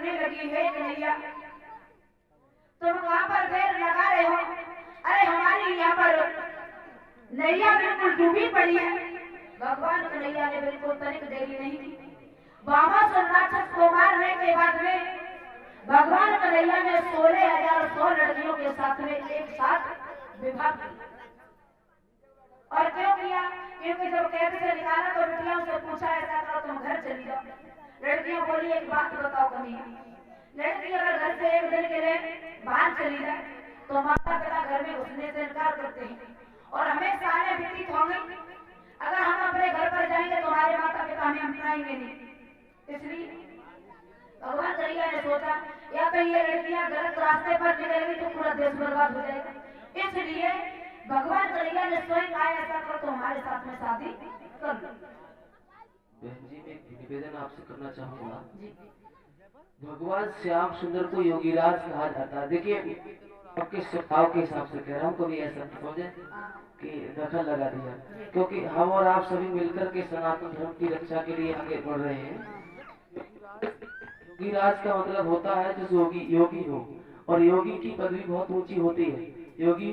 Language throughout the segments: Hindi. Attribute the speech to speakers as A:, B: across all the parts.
A: करने लगी, हे कन्हैया तुम कहां पर देर लगा रहे हो? अरे हमारी यहाँ पर नैया बिल्कुल डूबी पड़ी है। भगवान कन्हैया ने बिल्कुल तनिक देरी नहीं की। बामासुर राक्षस को मारने के बाद में भगवान कन्हैया ने 16,100 लड़कियों के साथ में एक साथ विवाह किया। और क्यों किया? क्योंकि जब कैद से निकाला तो लड़कियों से पूछा, ऐसा करो तुम घर चली जाओ। लड़कियां बोली, एक बात बताओ कन्हैया, लड़की अगर घर से एक दिन के लिए बाहर चली जाए तो माता पिता घर में घुसने से इनकार करते हैं और हमें साले व्यतीत होंगे। अगर हम अपने घर पर जाएंगे तो हमारे माता पिता हमें अपनाएंगे नहीं। इसलिए भगवान कन्हैया ने सोचा, या तो ये लड़कियां गलत रास्ते पर निकलेगी तो पूरा देश बर्बाद हो जाएगा। इसलिए भगवान कन्हैया ने स्वयं आया, ऐसा करो तो हमारे साथ में शादी कर लो।
B: बहन जी, मैं एक निवेदन आपसे करना चाहूंगा। भगवान श्याम सुंदर को योगीराज कहा जाता है। देखिए, आपके स्वभाव के हिसाब से कह रहा हूँ, कभी ऐसा नहीं समझे कि दखल लगा दिया, क्योंकि हम और आप सभी मिलकर के सनातन धर्म की रक्षा के लिए आगे बढ़ रहे हैं। योगीराज का मतलब होता है जो योगी हो, और योगी की पदवी बहुत ऊंची होती है। योगी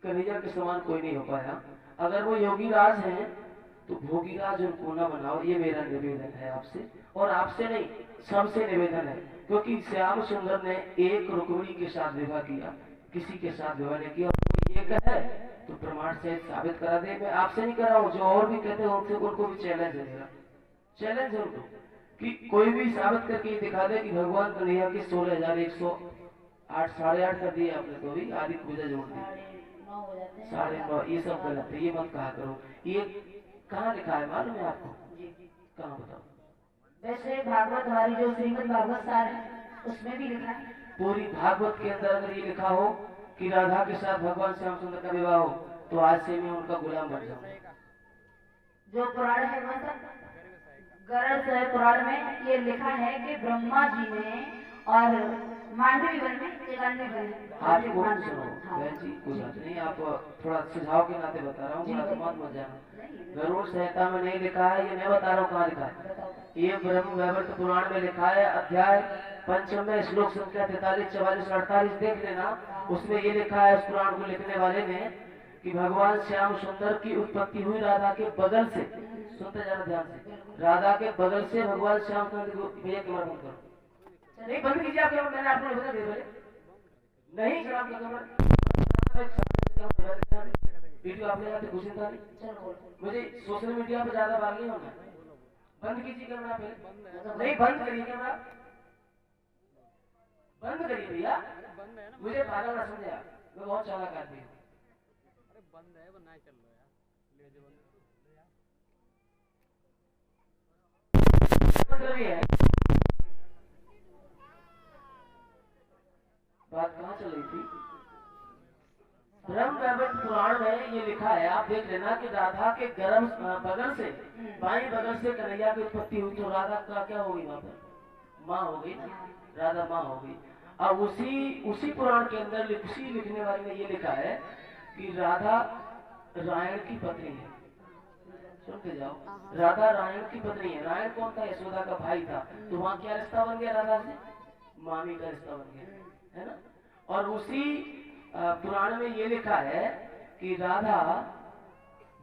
B: कन्हैया के समान कोई नहीं हो पाया। अगर वो योगीराज हैं तो भोगीराज उनको न बनाओ, ये मेरा निवेदन है आपसे, और आपसे नहीं सबसे निवेदन है। क्योंकि श्याम सुंदर ने एक रुक्मिणी के साथ विवाह किया, किसी के साथ विवाह नहीं किया। और ये कहे तो प्रमाण से साबित करा दे। मैं आपसे नहीं कर रहा हूँ, जो और भी कहते हैं उनसे, उनको भी चैलेंज है मेरा, चैलेंज है उनको कि कोई भी साबित करके दिखा दे कि भगवान कन्हैया की 16,108 8.5 कर दिए आपने, तो भी आदि पूजा जोड़ दी 9.5, ये सब गलत है, ये मत कहा करो। ये कहाँ लिखा है मालूम है आपको? कहाँ बताओ?
A: वैसे भागवत हमारी जो श्रीमद् भागवत सार है उसमें भी लिखा है।
B: पूरी भागवत के अंदर अगर ये लिखा हो कि राधा के साथ भगवान श्याम सुंदर का विवाह हो, तो आज से मैं उनका गुलाम बन जाऊंगा।
A: जो पुराण है मतलब गरुड़ पुराण में ये लिखा है कि ब्रह्मा जी ने और मांडवी वन में
B: आप कौन सुनो बहन जी, कोई बात नहीं, आप थोड़ा सुझाव के नाते बता रहा हूँ, मत जाना। गरुड़ संहिता में नहीं लिखा है, ये मैं बता रहा हूँ कहाँ लिखा है। ये ब्रह्म वैवर्त पुराण में लिखा है, अध्याय 5 में श्लोक संख्या 43, 44, 48 देख लेना। उसमें ये लिखा है उस पुराण को लिखने वाले ने कि भगवान श्याम सुंदर की उत्पत्ति हुई राधा के बगल से। सुनते जाना ध्यान से, राधा के बगल से भगवान श्याम सुंदर को। भैया कैमरा बंद करो, नहीं बंद कीजिए आप, मैंने आपको बता दिया नहीं सर, आपका वीडियो आपने यहाँ पे घुसे था नहीं, मुझे सोशल मीडिया पे ज्यादा बात नहीं होना। बंद कीजिए कैमरा पहले, नहीं बंद करिए कैमरा, बंद करिए भैया, मुझे पागल ना समझे आप, मैं बहुत चालाक आदमी हूँ। बंद है वो ना चल रहा यार, है बात कहाँ चल रही थी? ब्रह्म वैवर्त पुराण में ये लिखा है, आप देख लेना कि राधा के गर्भ बगल से, बाएं बगल से कन्हैया की उत्पत्ति हुई, तो राधा का क्या होगी? वहां पर माँ हो गई ना, राधा माँ हो गई। अब उसी पुराण के अंदर उसी लिखने वाले ने ये लिखा है कि राधा रायण की पत्नी है। सुनते जाओ, राधा रायण की पत्नी है। रायण कौन था? यशोदा का भाई था। तो वहाँ क्या रिश्ता बन गया? राधा से मामी का रिश्ता बन गया, है ना। और उसी पुराण में ये लिखा है कि राधा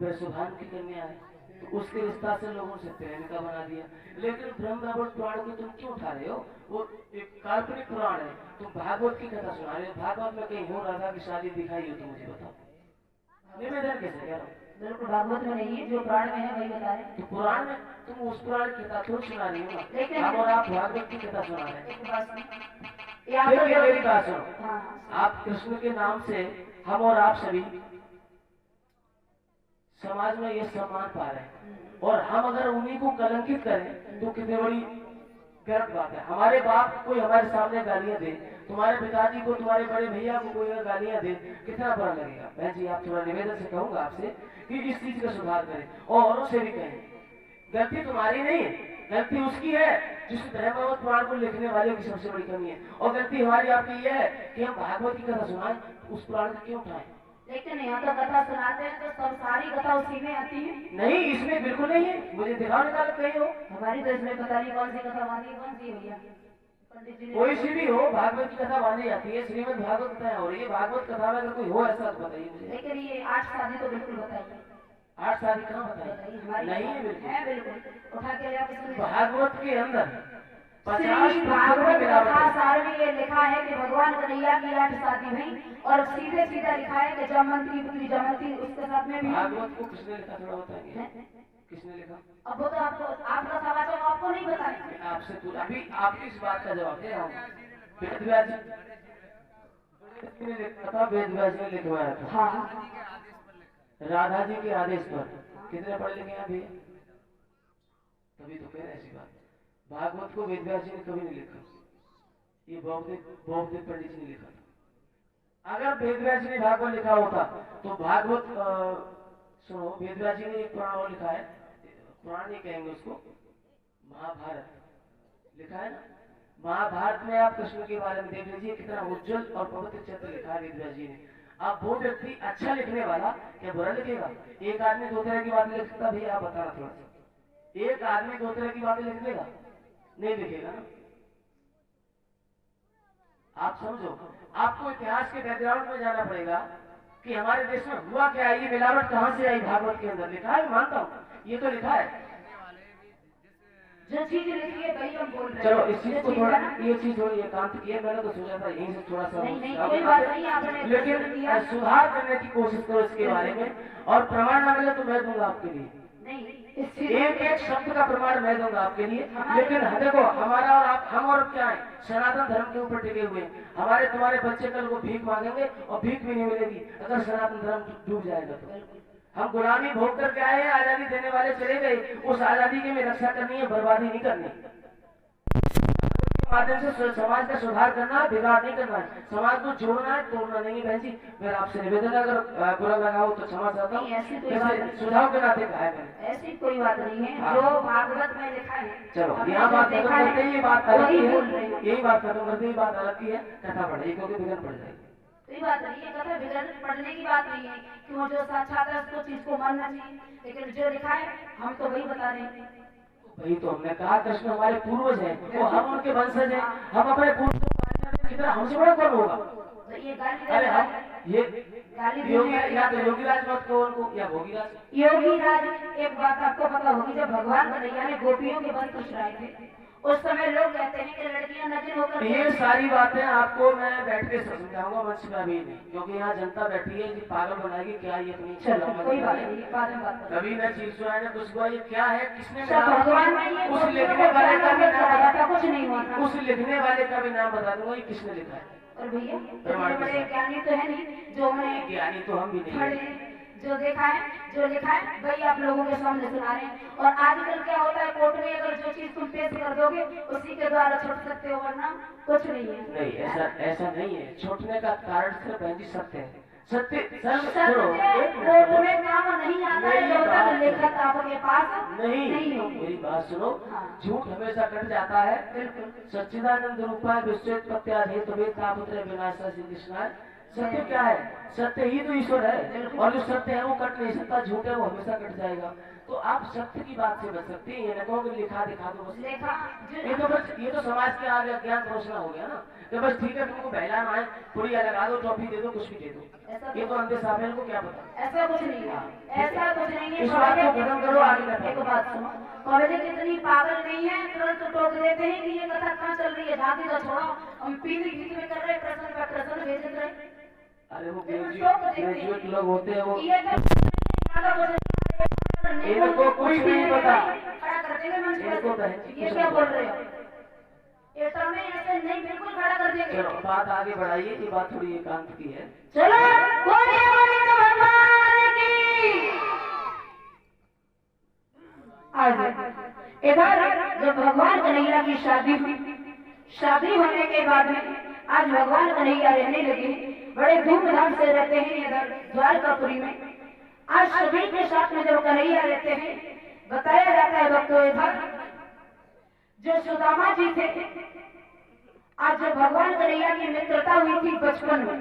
B: वृषभान की कन्या है, तो उसके रिश्ता से लोगों से प्रेमिका बना दिया। लेकिन ब्रह्म वैवर्त पुराण को तुम क्यों उठा रहे हो? वो एक काल्पनिक पुराण है, तुम भागवत की कथा सुना रहे हो। भागवत में कहीं हो राधा की शादी दिखाई हो तो मुझे बताओ, निवेदन कैसे कह रहा हूँ?
A: बिल्कुल भागवत में नहीं है, जो पुराण में है वही बता रहे।
B: तो पुराण में तुम उस पुराण की कथा थोड़ी सुना रही हो, लेकिन और आप भागवत की कथा सुना रहे हैं। मेरी बात सुनो, आप कृष्ण के नाम से हम और आप सभी समाज में ये सम्मान पा रहे हैं, और हम अगर उन्हीं को कलंकित करें तो कितनी बड़ी गलत बात है। हमारे बाप कोई हमारे सामने गालियां दे, तुम्हारे पिताजी को, तुम्हारे बड़े भैया को कोई अगर गालियां दे, कितना बुरा लगेगा। बहन जी, आप थोड़ा निवेदन से कहूंगा आपसे कि इस चीज का सुधार करें, और औरों से भी कहें। गलती तुम्हारी नहीं है, गलती उसकी है जिस ब्रह्म पुराण को लिखने वाले की सबसे बड़ी कमी है। और गलती हमारी आपकी यह है कि हम भागवत की कथा सुनाएं, उस पुराण को क्यों उठाएं?
A: लेकिन यहाँ तो कथा सुनाते हैं तो सब सारी कथा उसी में आती है।
B: नहीं, इसमें बिल्कुल नहीं है, मुझे दिखाओ निकाल कहीं हो।
A: हमारी तो इसमें पता नहीं कौन सी कथा वाली कौन सी भैया। पंडित जी ने
B: कोई सी भी हो, भागवत की कथा बांधी जाती है, श्रीमद् भागवत कथा हो रही है, भागवत कथा में अगर कोई हो ऐसा तो बताइए मुझे।
A: लेकिन ये 8 शादी तो बिल्कुल बताइए।
B: 8 शादी कहाँ बताइए?
A: बताइए,
B: नहीं है बिल्कुल।
A: है बिल्कुल, उठा के ले आप इसमें।
B: भागवत के अंदर
A: श्री
B: 50%
A: भागवत
B: मिलावट
A: कथा
B: है।
A: सार में ये लिखा है कि भगवान कन्हैया की 8 शादी हुई और सीधे सीधा लिखा है कि जमंती पुत्री जमंती उसके साथ में भी।
B: भागवत को किसने लिखा थोड़ा बताएंगे? किसने लिखा?
A: अब वो तो आपको आप कथावाचक आपको नहीं बताएंगे।
B: आपसे तो अभी आपकी इस बात का जवाब दे रहा हूँ। वेदव्यास जी ने लिखा था, वेदव्यास जी ने लिखवाया था।
A: हाँ
B: राधा जी के आदेश पर। कितने पढ़े लिखे हैं अभी? तभी तो कह रहे हैं ऐसी बात। भागवत को वेदव्यास जी ने कभी नहीं लिखा, ये बहुदेव पंडित जी ने लिखा था। अगर वेदव्यास जी ने भागवत लिखा होता तो भागवत सुनो, वेदव्यास जी ने एक पुराण और लिखा है, पुराण नहीं कहेंगे उसको, महाभारत लिखा है ना। महाभारत में आप कृष्ण के बारे में देख लीजिए, कितना उज्जवल और पवित्र चित्र लिखा है वेदव्यास जी ने। अब वो व्यक्ति अच्छा लिखने वाला क्या बुरा लिखेगा? एक आदमी 2 तरह की बातें लिख सकता, भैया आप बताना थोड़ा सा। एक आदमी 2 तरह की बातें लिख देगा? नहीं लिखेगा ना। आप समझो, आपको इतिहास के बैकग्राउंड में जाना पड़ेगा कि हमारे देश में हुआ क्या है, ये मिलावट कहां से आई। भागवत के अंदर लिखा है, मानता हूं, ये तो लिखा है।
A: जो चीज लिखी है वही हम बोल रहे हैं।
B: चलो इस चीज को थोड़ा, ये चीज थोड़ी एकांत की है, मैंने तो सोचा था यहीं से थोड़ा सा,
A: नहीं कोई बात नहीं, आपने
B: लेकिन सुधार करने की कोशिश करो इसके बारे में, और प्रमाण ना मिले तो मैं दूंगा आपके लिए। एक एक शब्द का प्रमाण मैं दूंगा आपके लिए। लेकिन देखो, हमारा और आप, हम और क्या है, सनातन धर्म के ऊपर टिके हुए। हमारे तुम्हारे बच्चे कल को भीख मांगेंगे और भीख भी नहीं मिलेगी अगर सनातन धर्म डूब जाएगा तो। हम गुलामी भोग करके आए हैं, आजादी देने वाले चले गए, उस आजादी की में रक्षा करनी है, बर्बादी नहीं करनी। माध्यम से समाज का सुधार करना है, बिगाड़ नहीं करना है, समाज को जोड़ना है, तोड़ना नहीं है। बहन जी मेरा आपसे निवेदन है, अगर बुरा लगा हो तो क्षमा चाहता हूँ, सुझाव के नाते कहा है।
A: ऐसी कोई बात नहीं है, जो भागवत में लिखा है।
B: चलो यहाँ बात खत्म करते हैं, ये बात अलग की है, यही बात खत्म करते हैं, बात अलग की है, कथा पढ़े क्योंकि बिगड़ पड़ जाएगी।
A: कोई बात नहीं है, कथा बिगड़ पढ़ने की बात नहीं है कि वो जो साक्षात है उसको चीज को मानना चाहिए, लेकिन जो लिखा है हम तो वही बता रहे हैं।
B: वही तो हमने कहा, कृष्ण हमारे पूर्वज हैं, वो हम उनके वंशज हैं, हम अपने पूर्वजों की तरह, हमसे बड़ा कौन होगा?
A: तो ये गाली,
B: अरे हम ये योगी, या तो योगीराज मत कहो उनको, या भोगीराज।
A: योगीराज, एक बात आपको पता होगी, जब भगवान कन्हैया ने गोपियों के वस्त्र चुराए थे उस समय लोग कहते हैं कि लड़कियां नग्न होकर,
B: ये सारी बातें आपको मैं बैठ के समझाऊंगा मंच में, अभी नहीं, क्योंकि यहाँ जनता बैठी है कि पागल बनाएगी क्या ये अपनी।
A: चलो कोई बात नहीं, बाद में बात करेंगे।
B: कभी न चीज सुनाए न कुछ हुआ, ये क्या है, किसने
A: भगवान ने ये
B: उस लिखने वाले का भी नाम,
A: कुछ नहीं हुआ था,
B: उस लिखने वाले का भी नाम बता दूंगा, ये किसने लिखा है।
A: और भैया बड़े ज्ञानी तो है नहीं, जो हमने
B: ज्ञानी तो हम भी नहीं,
A: जो देखा है, जो लिखा है वही आप लोगों के सामने सुना रहे हैं। और आजकल क्या होता है, कोर्ट में अगर जो चीज तुम पेश कर दोगे उसी के द्वारा छोड़ सकते हो, वरना कुछ नहीं है।
B: नहीं, ऐसा नहीं है, छोड़ने का कारण सिर्फ बहन जी सत्य है। सत्य
A: कोर्ट में काम नहीं आता है जब तक लेखक आपके पास नहीं हो।
B: मेरी बात सुनो, झूठ हमेशा कट जाता है। सच्चिदानंद रूपाय विश्वेत्पत्त्यादिहेतुभेदतापुत्रे विनाशाय कृष्णाय। सत्य क्या है? सत्य ही तो ईश्वर है, और जो सत्य है वो कट नहीं सकता, झूठ है वो हमेशा कट जाएगा। तो आप सत्य की बात से बच सकते हैं, ये न कहो कि लिखा दिखा दो बस। ये तो समाज के आगे अज्ञान घोषणा हो गया ना, कि बस ठीक है तुमको बहलाना है, पुड़िया लगा दो, टॉफी दे दो, कुछ भी दे दो। ये तो अंधे साफेल को क्या पता।
A: ऐसा कुछ नहीं है, ऐसा कुछ नहीं है।
B: इस बात को खत्म करो, आगे
A: एक बात सुनो, पब्लिक इतनी पागल नहीं है, तुरंत टोक देते हैं कि ये कथा कहाँ चल रही है, झांकी तो छोड़ो, हम पीली गीत में कर रहे, प्रश्न पर प्रश्न भेज रहे।
B: अरे वो ग्रेजुएट लोग होते हैं, वो इनको कुछ नहीं पता,
A: खड़ा कर देंगे मंच
B: इनको
A: पर। ये क्या बोल रहे हो? ये समय ऐसे नहीं, बिल्कुल खड़ा कर देंगे।
B: चलो बात आगे बढ़ाइए, ये बात थोड़ी एकांत की है।
A: चलो बोलिए गोविंद भगवान की। आज इधर जब भगवान कन्हैया की शादी हुई, शादी होने के बाद में आज भगवान कन्हैया रहने लगे, बड़े धूमधाम से रहते हैं इधर द्वारकापुरी में। आज सभी के साथ में जब कन्हैया रहते हैं, बताया जाता है भक्तों, इधर जो सुदामा जी थे, आज जब भगवान कन्हैया की मित्रता हुई थी बचपन में,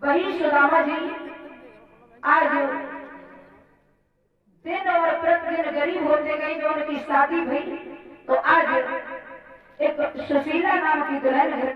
A: वही सुदामा जी आज दिन और प्रतिदिन गरीब होते गए। जो उनकी शादी हुई तो आज एक सुशीला नाम की दुल्हन